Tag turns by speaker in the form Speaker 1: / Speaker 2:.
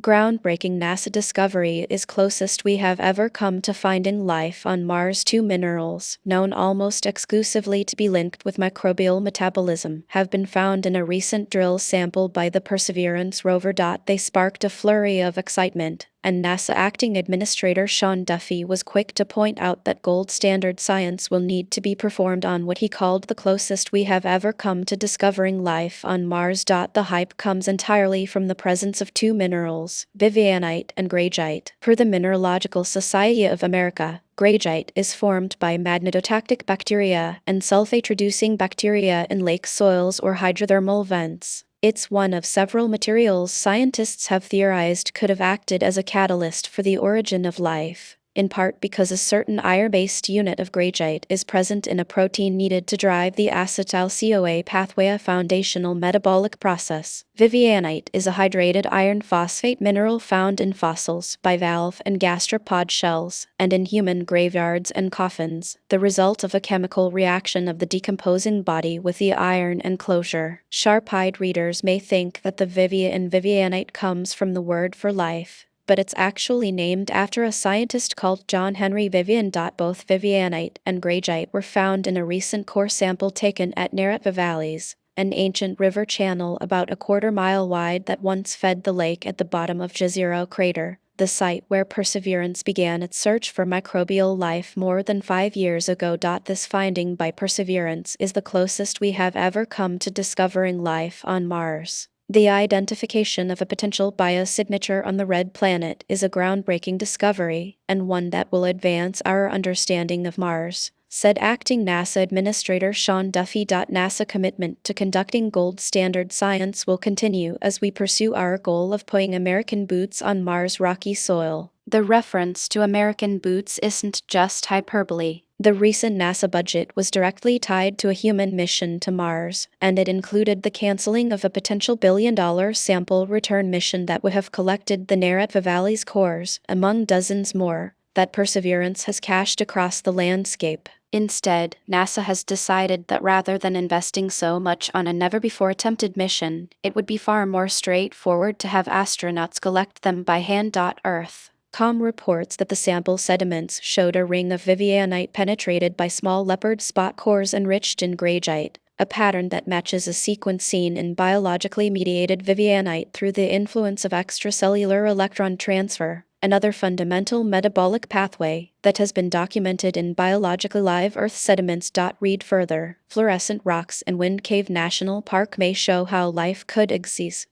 Speaker 1: Groundbreaking NASA discovery is closest we have ever come to finding life on Mars. Two minerals, known almost exclusively to be linked with microbial metabolism, have been found in a recent drill sample by the Perseverance rover. They sparked a flurry of excitement, and NASA Acting Administrator Sean Duffy was quick to point out that gold standard science will need to be performed on what he called the closest we have ever come to discovering life on Mars. The hype comes entirely from the presence of two minerals, vivianite and greigite. Per the Mineralogical Society of America, greigite is formed by magnetotactic bacteria and sulfate-reducing bacteria in lake soils or hydrothermal vents. It's one of several materials scientists have theorized could have acted as a catalyst for the origin of life, in part because a certain iron-based unit of greigite is present in a protein needed to drive the acetyl-CoA pathway, a foundational metabolic process. Vivianite is a hydrated iron phosphate mineral found in fossils, bivalve and gastropod shells, and in human graveyards and coffins, the result of a chemical reaction of the decomposing body with the iron enclosure. Sharp-eyed readers may think that the vivia in vivianite comes from the word for life, but it's actually named after a scientist called John Henry Vivian. Both vivianite and greigite were found in a recent core sample taken at Neretva Valleys, an ancient river channel about a quarter-mile wide that once fed the lake at the bottom of Jezero Crater, the site where Perseverance began its search for microbial life more than 5 years ago. This finding by Perseverance is the closest we have ever come to discovering life on Mars. The identification of a potential biosignature on the red planet is a groundbreaking discovery, and one that will advance our understanding of Mars, said Acting NASA Administrator Sean Duffy. NASA commitment to conducting gold standard science will continue as we pursue our goal of putting American boots on Mars' rocky soil. The reference to American boots isn't just hyperbole. The recent NASA budget was directly tied to a human mission to Mars, and it included the canceling of a potential billion-dollar sample return mission that would have collected the Neretva Valley's cores, among dozens more, that Perseverance has cached across the landscape. Instead, NASA has decided that rather than investing so much on a never-before-attempted mission, it would be far more straightforward to have astronauts collect them by hand. Earth.com reports that the sample sediments showed a ring of vivianite penetrated by small leopard spot cores enriched in greigite, a pattern that matches a sequence seen in biologically mediated vivianite through the influence of extracellular electron transfer, another fundamental metabolic pathway that has been documented in biologically live Earth sediments. Read further. Fluorescent rocks in Wind Cave National Park may show how life could exist